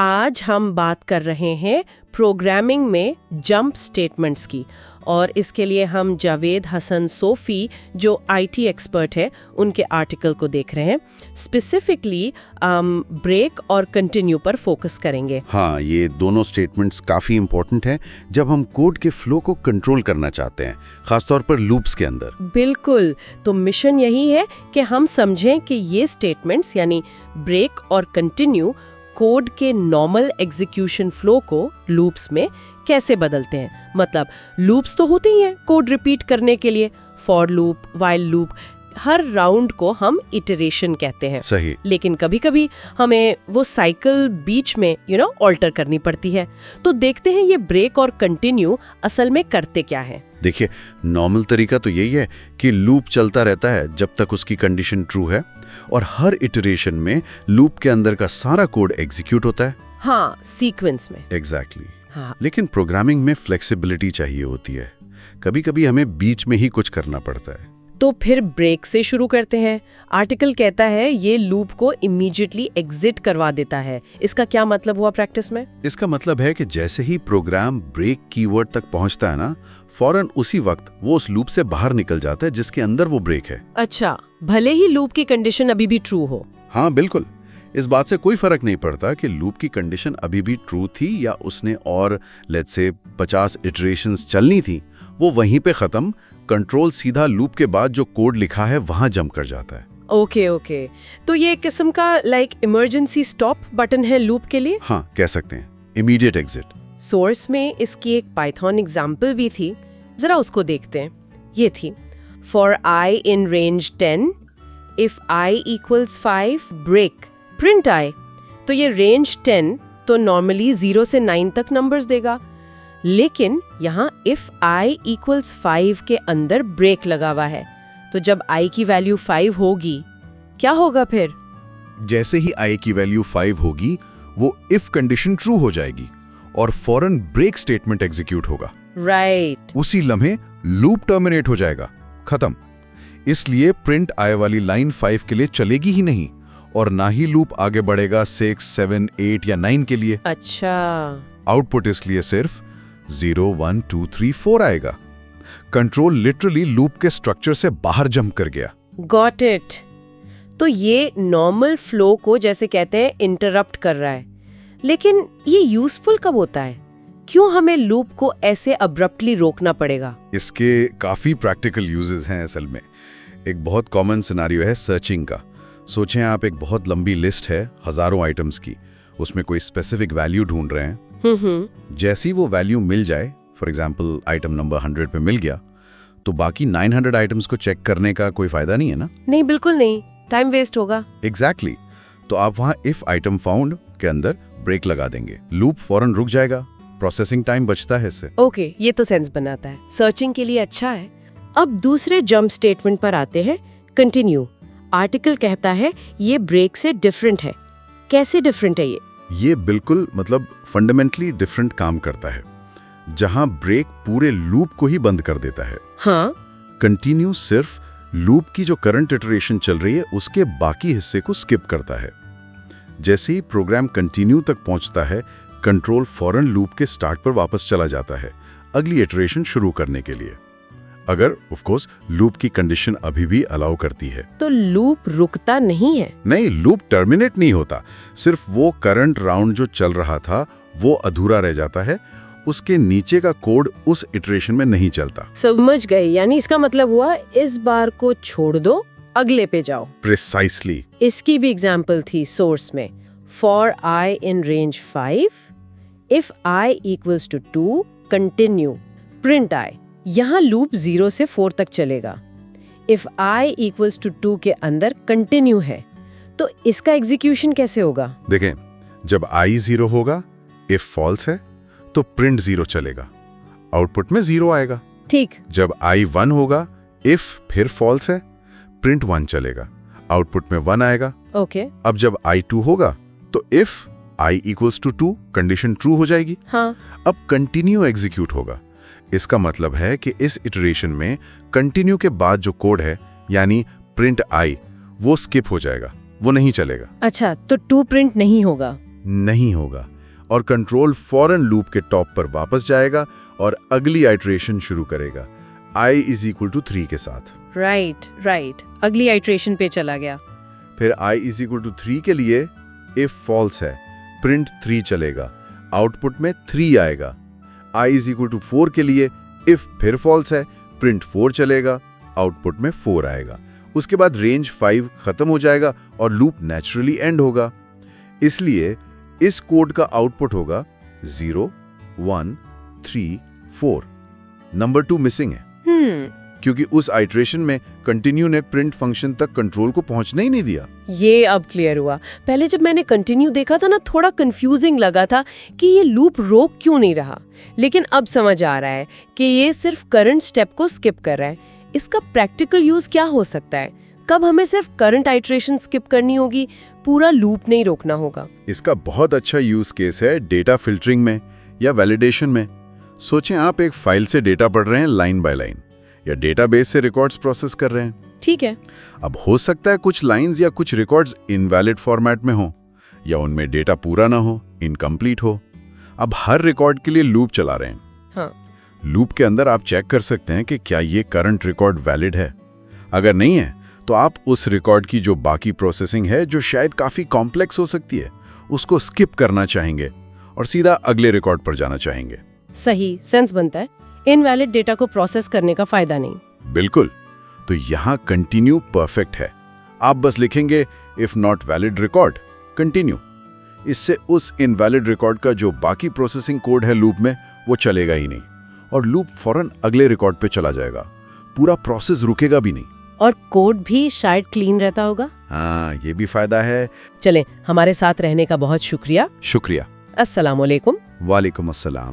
आज हम बात कर रहे हैं प्रोग्रामिंग में जंप स्टेटमेंट्स की, और इसके लिए हम जावेद हसन सोफी जो आईटी एक्सपर्ट है उनके आर्टिकल को देख रहे हैं। स्पेसिफिकली ब्रेक और कंटिन्यू पर फोकस करेंगे। हाँ, ये दोनों स्टेटमेंट्स काफी इंपॉर्टेंट हैं जब हम कोड के फ्लो को कंट्रोल करना चाहते हैं, खासतौर पर लूप्स के अंदर। बिल्कुल, तो मिशन यही है कि हम समझें कि ये स्टेटमेंट्स यानी ब्रेक और कंटिन्यू कोड के नॉर्मल एग्जीक्यूशन फ्लो को लूप्स में कैसे बदलते हैं। मतलब लूप्स तो होते ही हैं कोड रिपीट करने के लिए, for loop, while loop, her round को हम इटरेशन कहते हैं। सही। लेकिन कभी-कभी हमें वो साइकिल बीच में ऑल्टर करनी पड़ती है। तो देखते हैं ये ब्रेक और कंटिन्यू असल में करते क्या है। देखिए, नॉर्मल तरीका तो यही है कि लूप चलता रहता है जब तक उसकी कंडीशन ट्रू है, और हर इटरेशन में लूप के अंदर का सारा कोड एग्जीक्यूट होता है। हाँ, सीक्वेंस में। एग्जैक्टली। हाँ। लेकिन प्रोग्रामिंग में फ्लेक्सिबिलिटी चाहिए होती है, कभी-कभी हमें बीच में ही कुछ करना पड़ता है। तो फिर ब्रेक से शुरू करते हैं। आर्टिकल कहता है ये लूप को इमीडिएटली एग्जिट करवा देता है। इसका क्या मतलब हुआ प्रैक्टिस में? इसका मतलब है कि जैसे ही प्रोग्राम ब्रेक कीवर्ड तक पहुंचता है ना, फौरन उसी वक्त वो उस लूप से बाहर निकल जाता है जिसके अंदर वो ब्रेक है। अच्छा, भले ही लूप की कंडीशन अभी भी ट्रू हो। हाँ बिल्कुल, इस बात से कोई फर्क नहीं पड़ता कि लूप की कंडीशन अभी भी ट्रू थी या उसने और लेट्स से 50 इटरेशंस चलनी थी, वो वहीं पे खत्म। कंट्रोल सीधा लूप के बाद जो कोड लिखा है वहां जंप कर जाता है। ओके, तो ये एक किस्म का इमरजेंसी स्टॉप बटन है लूप के लिए। हाँ, कह सकते हैं, इमीडिएट एग्जिट। सोर्स में इसकी एक पाइथन एग्जाम्पल भी थी, जरा उसको देखते हैं। ये थी for i in range 10 if I equals 5 break print i. तो ये रेंज 10 तो नॉर्मली 0 से 9 तक नंबर्स देगा, लेकिन यहाँ इफ आई इक्वल्स 5 के अंदर ब्रेक लगा हुआ है। तो जब आई की वैल्यू 5 होगी, क्या होगा फिर? जैसे ही आई की वैल्यू 5 होगी, वो इफ कंडीशन ट्रू हो जाएगी और फौरन ब्रेक स्टेटमेंट एग्जीक्यूट होगा। राइट। उसी लम्हे लूप टर्मिनेट हो जाएगा, खत्म। इसलिए प्रिंट आय वाली लाइन 5 के लिए चलेगी ही नहीं, और ना ही लूप आगे बढ़ेगा 6, 7, 8 या 9 के लिए। अच्छा। आउटपुट इसलिए सिर्फ 0, 1, 2, 3, 4 आएगा। कंट्रोल लिटरली लूप के स्ट्रक्चर से बाहर जंप कर गया। Got it. तो ये नॉर्मल फ्लो को जैसे कहते हैं इंटरप्ट कर रहा है। लेकिन ये यूजफुल कब होता है? क्यों हमें लूप को ऐसे अब्रप्टली रोकना पड़ेगा? इसके काफी प्रैक्टिकल यूजेस हैं असल में। एक बहुत कॉमन सिनेरियो है सर्चिंग का। सोचें आप एक बहुत लंबी लिस्ट है हजारों आइटम्स की, उसमें कोई स्पेसिफिक वैल्यू ढूंढ रहे हैं। जैसी वो वैल्यू मिल जाए, फॉर एग्जांपल आइटम नंबर 100 पे मिल गया, तो बाकी 900 आइटम्स को चेक करने का कोई फायदा नहीं है ना? नहीं, बिल्कुल नहीं, टाइम वेस्ट होगा। एग्जैक्टली। तो आप वहां इफ आइटम फाउंड के अंदर ब्रेक लगा देंगे, लूप फौरन रुक जाएगा, प्रोसेसिंग टाइम बचता है इससे। ओके, ये तो सेंस बनाता है, सर्चिंग के लिए अच्छा है। अब दूसरे जंप स्टेटमेंट पर आते हैं, कंटिन्यू। आर्टिकल कहता है ये ब्रेक से डिफरेंट है। कैसे डिफरेंट है ये? ये बिल्कुल फंडामेंटली डिफरेंट काम करता है। जहां ब्रेक पूरे लूप को ही बंद कर देता है, हाँ, कंटिन्यू सिर्फ लूप की जो करंट इटरेशन चल रही है उसके बाकी हिस्से को स्किप करता है। जैसे ही प्रोग्राम कंटिन्यू तक पहुंचता है, कंट्रोल फौरन लूप के स्टार्ट पर वापस चला जाता है अगली इटरेशन शुरू करने के लिए, अगर ऑफ कोर्स लूप की कंडीशन अभी भी अलाउ करती है। तो लूप रुकता नहीं है? नहीं, लूप टर्मिनेट नहीं होता, सिर्फ वो करंट राउंड जो चल रहा था वो अधूरा रह जाता है, उसके नीचे का कोड उस इटरेशन में नहीं चलता। समझ गए, यानी इसका मतलब हुआ इस बार को छोड़ दो, अगले पे जाओ। प्रिसाइसली। इसकी भी एग्जाम्पल थी सोर्स में, for i in range 5 if I equals to 2 continue print i. यहाँ लूप 0 से 4 तक चलेगा। इफ आई इक्वल्स टू 2 के अंदर कंटिन्यू है, तो इसका एग्जीक्यूशन कैसे होगा? देखें, जब आई 0 होगा, इफ फॉल्स है तो प्रिंट 0 चलेगा, आउटपुट में 0 आएगा। ठीक। जब आई 1 होगा, इफ फिर फॉल्स है, प्रिंट 1 चलेगा, आउटपुट में 1 आएगा। ओके। अब जब आई 2 होगा तो if I equals to 2 condition true हो जाएगी। हाँ। अब कंटिन्यू एग्जीक्यूट होगा। इसका मतलब है कि इस इटरेशन में कंटिन्यू के बाद जो कोड है यानी प्रिंट आई, वो स्किप हो जाएगा, वो नहीं चलेगा। अच्छा, तो 2 प्रिंट नहीं होगा। नहीं होगा और कंट्रोल फौरन लूप के टॉप पर वापस जाएगा और अगली आइटरेशन शुरू करेगा i = 3 के साथ। राइट, अगली आइट्रेशन पे चला गया। फिर i = 3 के लिए इफ फॉल्स है प्रिंट 3 चलेगा, आउटपुट में 3 आएगा। i = 4 के लिए इफ फिर फॉल्स है प्रिंट 4 चलेगा, आउटपुट में 4 आएगा। उसके बाद रेंज 5 खत्म हो जाएगा और लूप नेचुरली एंड होगा। इसलिए इस कोड का आउटपुट होगा 0 1 3 4। नंबर 2 मिसिंग है क्योंकि उस आइट्रेशन में कंटिन्यू ने प्रिंट फंक्शन तक कंट्रोल को पहुंचने ही नहीं दिया। ये अब क्लियर हुआ। पहले जब मैंने कंटिन्यू देखा था ना, थोड़ा कंफ्यूजिंग लगा था कि ये लूप रोक क्यों नहीं रहा, लेकिन अब समझ आ रहा है कि ये सिर्फ करंट स्टेप को स्किप कर रहा है। इसका प्रैक्टिकल यूज क्या हो सकता है? कब हमें सिर्फ करंट आइट्रेशन स्किप करनी होगी, पूरा लूप नहीं रोकना होगा? इसका बहुत अच्छा यूज केस है डेटा फिल्टरिंग में या वैलिडेशन में। सोचें आप एक फाइल से डेटा पढ़ रहे हैं लाइन बाय लाइन, या डेटाबेस से रिकॉर्ड्स प्रोसेस कर रहे हैं। ठीक है। अब हो सकता है कुछ लाइंस या कुछ रिकॉर्ड्स इनवैलिड फॉर्मेट में हो, या उनमें डेटा पूरा ना हो, इनकम्प्लीट हो। अब हर रिकॉर्ड के लिए लूप चला रहे हैं। हाँ। लूप के अंदर आप चेक कर सकते हैं कि क्या ये करंट रिकॉर्ड वैलिड है। अगर नहीं है तो आप उस रिकॉर्ड की जो बाकी प्रोसेसिंग है, जो शायद काफी कॉम्प्लेक्स हो सकती है, उसको स्किप करना चाहेंगे और सीधा अगले रिकॉर्ड पर जाना चाहेंगे। सही, सेंस बनता है। इनवैलिड डेटा को प्रोसेस करने का फायदा नहीं। बिल्कुल। तो यहाँ कंटिन्यू परफेक्ट है। आप बस लिखेंगे if not valid record continue. इससे उस इनवैलिड रिकॉर्ड का जो बाकी प्रोसेसिंग कोड है लूप में, वो चलेगा ही नहीं और लूप फौरन अगले रिकॉर्ड पे चला जाएगा। पूरा प्रोसेस रुकेगा भी नहीं और कोड भी शायद क्लीन रहता होगा। हाँ, ये भी फायदा है। चलें, हमारे साथ रहने का बहुत शुक्रिया। शुक्रिया। अस्सलाम वालेकुम। वालेकुम अस्सलाम।